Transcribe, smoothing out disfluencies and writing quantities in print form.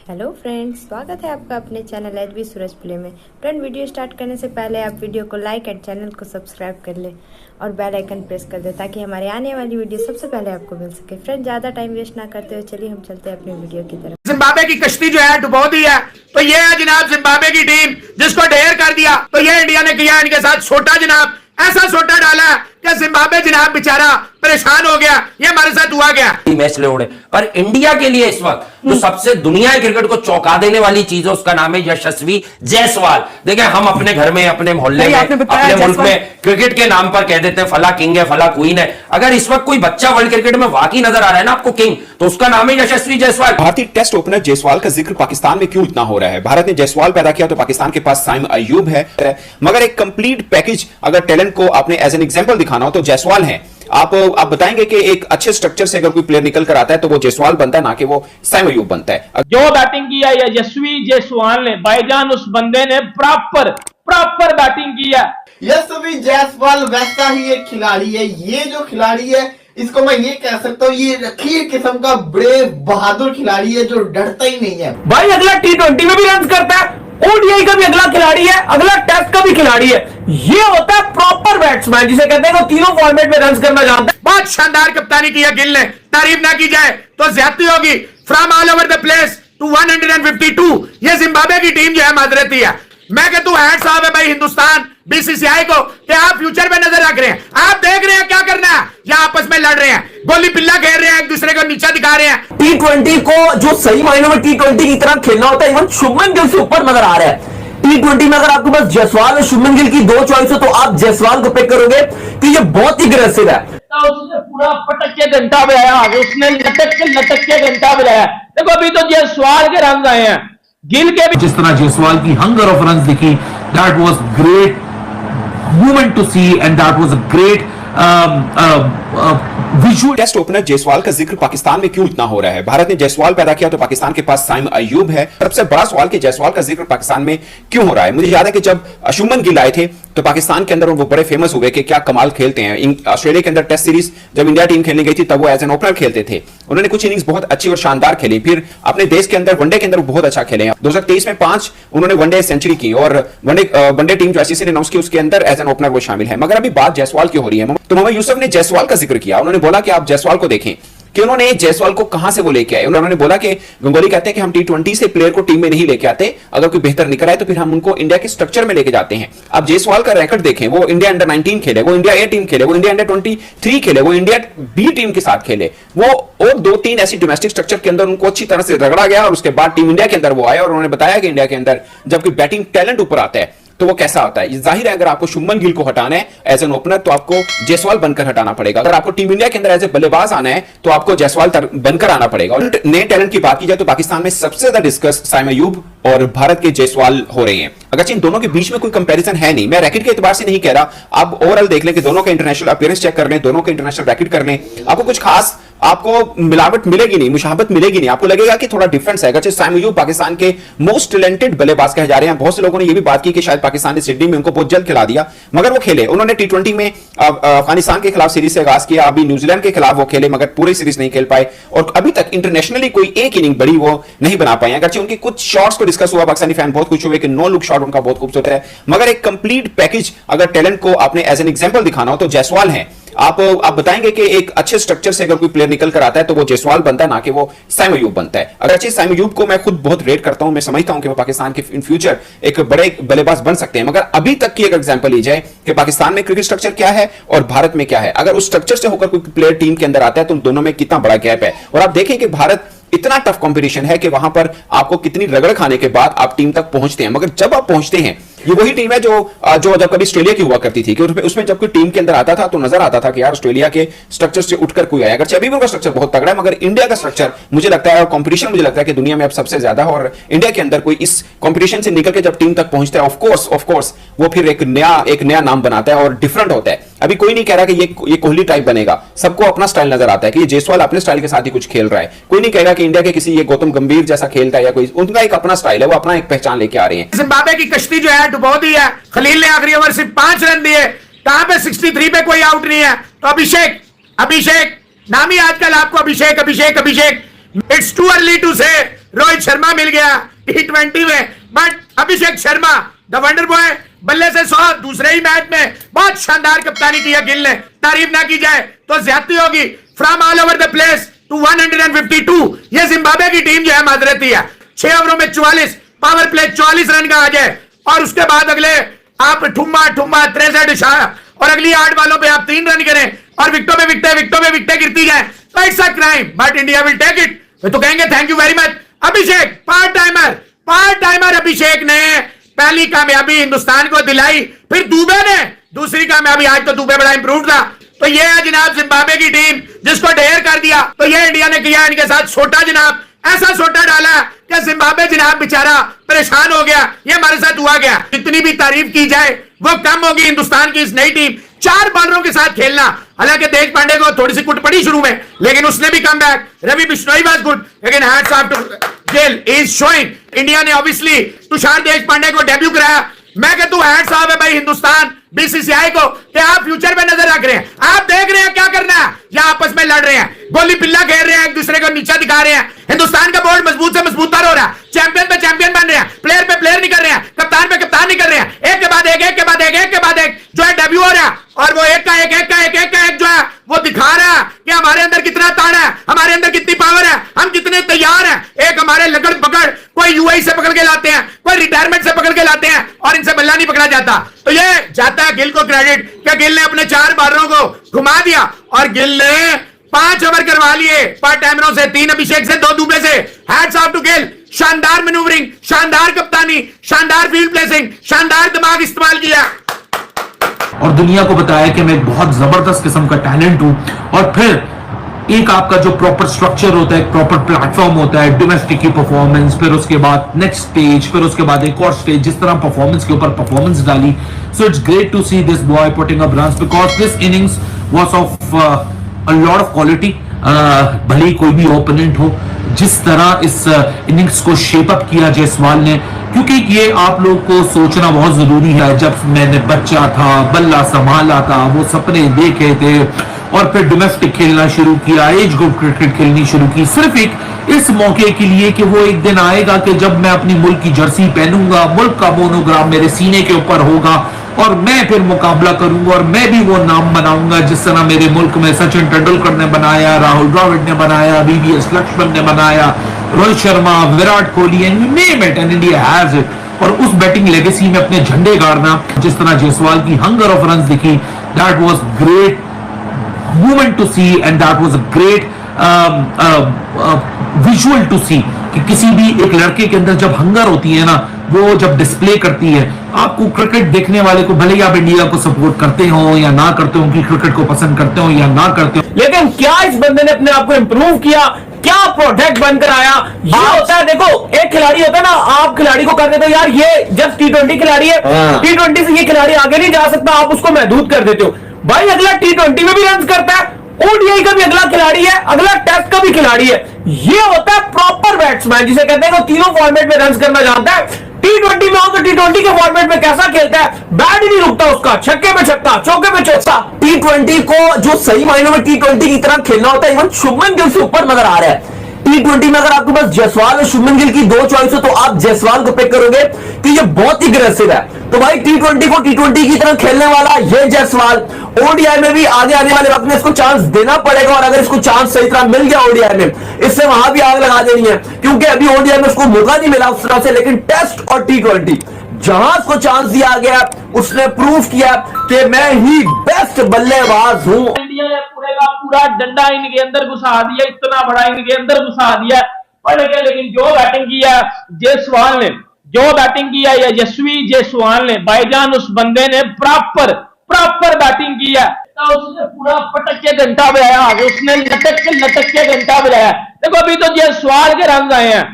Hello friends, स्वागत है आपका अपने चैनल एचबी सूरज प्ले में। फ्रेंड, वीडियो स्टार्ट करने से पहले आप वीडियो को लाइक एंड चैनल को सब्सक्राइब कर ले और बेल आइकन प्रेस कर दे ताकि हमारे आने वाली वीडियो सबसे पहले आपको मिल सके। फ्रेंड, ज़्यादा टाइम वेस्ट ना करते हुए चलिए हम चलते हैं अपनी वीडियो की तरफ। जिम्बाब्वे की कश्ती जो है डुबो दी है, तो ये है जनाब जिम्बाब्वे की टीम जिसको ढेर कर दिया। तो ये इंडिया ने किया इनके साथ छोटा जनाब, ऐसा छोटा डाला कि जिम्बाब्वे जनाब बेचारा परेशान हो गया। ये हमारे साथ हुआ गया मैच ले उड़े। पर इंडिया के लिए इस वक्त जो सबसे दुनिया के क्रिकेट को चौंका देने वाली चीज है उसका नाम है यशस्वी जायसवाल। देखिए, हम अपने घर में, अपने मोहल्ले में, अपने मुल्क में क्रिकेट के नाम पर कह देते हैं फला किंग है, फला क्वीन है। अगर इस वक्त कोई बच्चा वर्ल्ड क्रिकेट में वाकई नजर आ रहा है ना आपको किंग, तो उसका नाम है यशस्वी जायसवाल। भारतीय टेस्ट ओपनर जायसवाल का जिक्र पाकिस्तान में क्यों इतना हो रहा है? भारत ने जायसवाल पैदा किया तो पाकिस्तान के पास साइम अयूब है, मगर एक कंप्लीट पैकेज अगर टैलेंट को आपने एज एन एग्जांपल दिखाना हो तो जायसवाल है। आप बताएंगे कि एक अच्छे स्ट्रक्चर से अगर कोई प्लेयर निकल कर आता है तो वो जायसवाल बनता है, ना कि वो साइम अयूब बनता है। जो बैटिंग किया यशस्वी जायसवाल ने, भाईजान उस बंदे ने प्रॉपर बैटिंग किया। यशस्वी जायसवाल वैसा ही एक खिलाड़ी है। ये जो खिलाड़ी है इसको मैं ये कह सकता हूँ, ये रखी किस्म का ब्रेव बहादुर खिलाड़ी है जो डरता ही नहीं है। भाई, अगला T20 में भी रन करता है, ओडीआई का भी अगला खिलाड़ी है, अगला टेस्ट का भी खिलाड़ी है। ये होता है प्रॉपर बैट्समैन, जिसे कहते हैं वो तीनों फॉर्मेट में रन करना जानता है। बहुत शानदार कप्तानी की है गिल ने, तारीफ ना की जाए तो ज्यादती होगी। From all over the place to 152, ये जिम्बाब्वे की टीम जो है माजरती है। मैं कहता हूं हैट्स ऑफ है भाई हिंदुस्तान बीसीसीआई को कि आप फ्यूचर में नजर रख रहे हैं, आप देख रहे हैं क्या करना है। या आपस में लड़ रहे हैं, गोली पिल्ला खेल रहे हैं, एक दूसरे को नीचा दिखा रहे हैं। T20 को जो सही मायनों में T20 की तरह खेलना होता है, इवन शुभमन गिल से ऊपर नजर आ रहा है। T20 में अगर आपके पास जायसवाल और शुभमन गिल की दो चॉइस हो तो आप जायसवाल को पिक करोगे कि ये बहुत ही अग्रेसिव है। उसने पूरा पटक के घंटा बजाया, उसने लटक के घंटा बजाया। देखो अभी तो जायसवाल के रन आए हैं, गिल के भी जिस तरह जायसवाल की हंगर ऑफ रन्स दिखी, that was great movement to see and that was a great visual. Test opener Jaiswal का जिक्र पाकिस्तान में क्यों इतना हो रहा है? भारत ने जायसवाल पैदा किया तो पाकिस्तान के पास साइम अयूब है। सबसे बड़ा सवाल कि जायसवाल का जिक्र पाकिस्तान में क्यों हो रहा है? मुझे याद है कि जब शुभमन गिल आए थे तो पाकिस्तान के अंदर वो बड़े फेमस हुए कि क्या कमाल खेलते हैं। ऑस्ट्रेलिया के अंदर टेस्ट सीरीज जब इंडिया टीम खेलने गई थी तब वो एज एन ओपनर खेलते थे। उन्होंने कुछ इनिंग्स बहुत अच्छी और शानदार खेली, फिर अपने देश के अंदर वनडे के अंदर बहुत अच्छा खेले। 2023 में 5 उन्होंने वनडे सेंचुरी की और वनडे टीम जो आईसीसी ने अनाउंस की उसके अंदर एज एन ओपनर वो शामिल है। मगर अभी बात जायसवाल की हो रही है तो मोहम्मद यूसुफ ने जायसवाल का जिक्र किया। उन्होंने बोला कि आप जायसवाल को देखें कि उन्होंने जायसवाल को कहां से वो लेके आए। उन्होंने बोला कि गंगोली कहते हैं कि हम T20 से प्लेयर को टीम में नहीं लेके आते, अगर कोई बेहतर निकल आए तो फिर हम उनको इंडिया के स्ट्रक्चर में लेके जाते हैं। अब जायसवाल का रिकॉर्ड देखें, वो इंडिया अंडर 19 खेले, वो इंडिया ए टीम खेले, वो इंडिया अंडर 23 खेले, वो इंडिया बी टीम के साथ खेले, वो और 2-3 ऐसी डोमेस्टिक स्ट्रक्चर के अंदर उनको अच्छी तरह से रगड़ा गया और उसके बाद टीम इंडिया के अंदर वो आए और उन्होंने बताया कि इंडिया के अंदर जब कोई बैटिंग टैलेंट ऊपर आता है तो वो कैसा होता है। जाहिर है अगर आपको शुभमन गिल को हटाना है एज एन ओपनर तो आपको जायसवाल बनकर हटाना पड़ेगा। अगर आपको टीम इंडिया के अंदर एज ए बल्लेबाज आना है तो आपको जायसवाल बनकर आना पड़ेगा। और नए टैलेंट की बात की जाए तो पाकिस्तान में सबसे ज्यादा डिस्कस साइम अयूब और भारत के जायसवाल हो रहे हैं। अगर इन दोनों के बीच में कोई कंपैरिजन है नहीं, मैं रैकेट के एतबार से नहीं कह रहा, आप ओवरऑल देख लें कि दोनों के इंटरनेशनल अपीयरेंस चेक कर लें, दोनों के इंटरनेशनल रैकेट कर लें, आपको कुछ खास आपको मिलावट मिलेगी नहीं, मुशाबत मिलेगी नहीं। आपको लगेगा कि थोड़ा डिफरेंस है। अगर साइम अयूब पाकिस्तान के मोस्ट टैलेंटेड बल्लेबाज कहे जा रहे हैं, बहुत से लोगों ने यह भी बात की कि शायद पाकिस्तान ने सिडनी में उनको बहुत जल्द खिला दिया, मगर वो खेले। उन्होंने T20 में अफगानिस्तान के खिलाफ सीरीज से आगाज किया, अभी न्यूजीलैंड के खिलाफ वो खेले मगर पूरी सीरीज नहीं खेल पाए और अभी तक इंटरनेशनली कोई एक इनिंग बड़ी वो नहीं बना पाए। अगर उनके कुछ शॉट्स को डिस्कस हुआ, पाकिस्तानी फैन बहुत खुश हुए कि नो लुक शॉट उनका बहुत खूबसूरत है, मगर एक कंप्लीट पैकेज अगर टैलेंट को आपने एज एन एग्जांपल दिखाना हो तो जायसवाल है। आप बताएंगे कि एक अच्छे स्ट्रक्चर से अगर कोई प्लेयर निकल कर आता है तो वो जायसवाल बनता है, ना कि वो साइम अयूब बनता है। अगर साइम अयूब को मैं खुद बहुत रेट करता हूं, मैं समझता हूं कि वो पाकिस्तान के इन फ्यूचर एक बड़े बल्लेबाज बन सकते हैं, मगर अभी तक की एक एग्जांपल ली जाए कि पाकिस्तान में क्रिकेट स्ट्रक्चर क्या है और भारत में क्या है, अगर उस स्ट्रक्चर से होकर कोई प्लेयर टीम के अंदर आता है तो दोनों में कितना बड़ा गैप है। और आप देखें कि भारत इतना टफ कंपटीशन है कि वहां पर आपको कितनी रगड़ खाने के बाद आप टीम तक पहुंचते हैं, मगर जब आप पहुंचते हैं ये वही टीम है जो जब कभी ऑस्ट्रेलिया की हुआ करती थी कि उसमें जब कोई टीम के अंदर आता था तो नजर आता था कि यार ऑस्ट्रेलिया के स्ट्रक्चर से उठकर कोई आया। अगर अभी भी उनका स्ट्रक्चर बहुत तगड़ा है, मगर इंडिया का स्ट्रक्चर मुझे लगता है और कंपटीशन मुझे लगता है कि दुनिया में अब सबसे ज्यादा है और इंडिया के अंदर कोई इस कंपटीशन से निकल के जब टीम तक पहुंचता है ऑफ कोर्स वो फिर एक नया नाम बनाता है और डिफरेंट होता है। अभी कोई नहीं कह रहा कि ये कोहली टाइप बनेगा, सबको अपना स्टाइल नजर आता है कि ये जायसवाल अपने स्टाइल के साथ ही कुछ खेल रहा है। कोई नहीं कहेगा कि इंडिया के किसी ये गौतम गंभीर जैसा खेलता है या कोई, उनका एक अपना स्टाइल है, वो अपना एक पहचान लेके आ रहे हैं। जिम्बाब्वे की कश्ती जो है डुबो दी है, खलील ने आखिरी ओवर सिर्फ 5 रन दिए, कहां पे 63 पे कोई आउट नहीं है। तो अभिषेक नाम ही आजकल आपको अभिषेक इट्स टू अर्ली टू से रोहित शर्मा मिल गया T20 में, but Abhishek Sharma the wonder boy बल्ले से 100 दूसरे ही मैच में बहुत शानदार कप्तानी किया गिल ने, तारीफ ना की जाए तो ज्यादती होगी। From all over the place to 152, ये जिम्बाब्वे की टीम जो है माजरती है, 6 ओवरों में 44, पावर प्ले 44 रन का आ जाए और उसके बाद अगले आप ठुम्मा 63 इशारा और अगली 8 बालों पे आप 3 रन करें और विकेटों पे विकेटें गिरती जाए तो it's a crime, but India will take it. वे तो कहेंगे thank you very much Abhishek, part timer Abhishek ने पहली कामयाबी हिंदुस्तान को दिलाई, फिर दुबे ने दूसरी कामयाबी, आज तो दुबे बड़ा इंप्रूव था। तो ये है जनाब जिम्बाब्वे की टीम जिसको ढेर कर दिया, तो ये इंडिया ने किया इनके साथ छोटा जनाब, ऐसा छोटा डाला कि जिम्बाब्वे जनाब बेचारा परेशान हो गया। ये हमारे साथ हुआ गया, जितनी भी तारीफ की जाए वो कम होगी। हिंदुस्तान की इस नई टीम 4 बॉलरों के साथ खेलना, हालांकि देश पांडे को थोड़ी सी कुट पड़ी शुरू में, लेकिन उसने भी come back, Ravi Bishnoi was good, लेकिन hats off to Gill is showing. India ने ऑब्वियसली तुषार देश पांडे को डेब्यू कराया, मैं कहता हूं हैट्स ऑफ है भाई हिंदुस्तान बीसीसीआई को कि आप फ्यूचर पे नजर रख रहे हैं, आप देख रहे हैं क्या करना है, या आपस में लड़ रहे हैं, गोली पिल्ला खेल रहे हैं, एक दूसरे को नीचा दिखा रहे हैं। हिंदुस्तान का बोर्ड मजबूत से मजबूतर हो रहा है, चैंपियन पे चैंपियन बन रहे हैं, प्लेयर पे प्लेयर निकल रहे हैं, कप्तान पे कप्तान निकल रहे हैं, एक के बाद एक जो है डेब्यू हो रहा है और वो एक का एक जो है वो दिखा रहा है कि हमारे अंदर कितना ताड़ है, हमारे अंदर कितनी पावर है, हम कितने तैयार हैं। एक हमारे लगड़ पकड़, कोई यूएई से पकड़ के लाते हैं, कोई रिटायरमेंट से पकड़ के लाते हैं और इनसे बल्ला नहीं पकड़ा जाता। तो ये जाता है गिल को क्रेडिट कि गिल ने अपने 4 बॉलरों को घुमा दिया और गिल ने 5 ओवर करवा लिए पार्ट टाइमरों से, 3 अभिषेक से, 2 दुबे से। हैट्स ऑफ टू गिल, शानदार मैन्यूवरिंग, शानदार कप्तानी, शानदार फील्ड प्लेसिंग, शानदार दिमाग इस्तेमाल किया और दुनिया को बताया कि मैं एक बहुत जबरदस्त किस्म का टैलेंट हूं। और फिर एक आपका जो प्रॉपर स्ट्रक्चर होता है, एक प्रॉपर प्लेटफॉर्म होता है, डोमेस्टिक की परफॉर्मेंस, फिर उसके बाद नेक्स्ट स्टेज, फिर उसके बाद एक और स्टेज, जिस तरह परफॉर्मेंस के ऊपर परफॉर्मेंस डाली। So it's great to see this boy putting up runs because this innings was of a lot of quality. भले ही कोई भी ओपोनेंट हो, जिस तरह इस इनिंग्स को शेप अप किया जायसवाल ने, क्योंकि ये आप लोग को सोचना बहुत जरूरी है। जब मैंने बच्चा था, बल्ला संभाला था, वो सपने देखे थे और फिर डोमेस्टिक खेलना शुरू किया, एज ग्रुप क्रिकेट खेलनी शुरू की, सिर्फ एक इस मौके के लिए कि वो एक दिन आएगा कि जब मैं अपनी मुल्क की जर्सी पहनूंगा, मुल्क का मोनोग्राम मेरे सीने के ऊपर होगा और मैं फिर मुकाबला करूंगा और मैं भी वो नाम बनाऊंगा जिस तरह मेरे मुल्क में सचिन तेंदुलकर ने बनाया, राहुल द्रविड़ ने बनाया, वीवीएस लक्ष्मण ने बनाया, Rohit Sharma, Virat Kohli, and you name it, and India has it. और उस बैटिंग लेगेसी में अपने झंडे गाड़ना, जिस तरह जायसवाल की हंगर ऑफ रन्स दिखी, that was great movement to see and that was a great visual to see कि किसी भी एक लड़के के अंदर जब हंगर होती है ना, वो जब डिस्प्ले करती है, आपको क्रिकेट देखने वाले को, भले ही आप इंडिया को सपोर्ट करते हो या ना करते हो, कि क्रिकेट को पसंद करते हो या ना करते हो, लेकिन क्या इस बंदे ने अपने आप को इंप्रूव किया, क्या प्रोडक्ट बनकर आया। ये होता है, देखो एक खिलाड़ी होता है ना, आप खिलाड़ी को कर देते हो यार ये जब T20 खिलाड़ी है, T20 से ये खिलाड़ी आगे नहीं जा सकता, आप उसको महदूद कर देते हो। भाई अगला T20 में भी रन करता है, ओडीआई का भी अगला खिलाड़ी है, अगला टेस्ट का भी खिलाड़ी है। ये होता है प्रॉपर बैट्समैन, जिसे कहते हैं वो तीनों फॉर्मेट में रन करना जानता है। T20 में हो तो T20 के फॉर्मेट में कैसा खेलता है, बैट ही नहीं रुकता उसका, छक्के पे छक्का, चौके पे चौका। T20 को जो सही मायनों में T20 की तरह खेलना होता है, इवन शुभमन गिल से ऊपर नजर आ रहा है। T20 में अगर आपके पास जायसवाल और शुभमन गिल की 2 चॉइस हो तो आप जायसवाल को पिक करोगे कि ये बहुत ही अग्रेसिव है। तो भाई T20 को T20 की तरह खेलने वाला ये जायसवाल, ओडीआई में भी आगे आने वाले वक्त में इसको चांस देना पड़ेगा, और अगर इसको चांस सही तरह मिल गया ओडीआई में, इससे वहां भी आग लगा देनी है, क्योंकि अभी ओडीआई में उसको मौका नहीं मिला उस तरह से। लेकिन टेस्ट और T20 जहां उसको चांस दिया गया, उसने प्रूव किया कि मैं ही बेस्ट बल्लेबाज हूं। इंडिया ने पूरे का पूरा डंडा इनके अंदर घुसा दिया, इतना बड़ा इनके अंदर घुसा दिया पड़ गया। लेकिन जो बैटिंग किया जायसवाल ने, जो बैटिंग किया यशस्वी जायसवाल ने, भाईजान उस बंदे ने प्रॉपर बैटिंग किया, तो उसने पूरा पटक के घंटा बजाया, उसने लटक के घंटा बजाया। देखो अभी तो जायसवाल के रन आए हैं,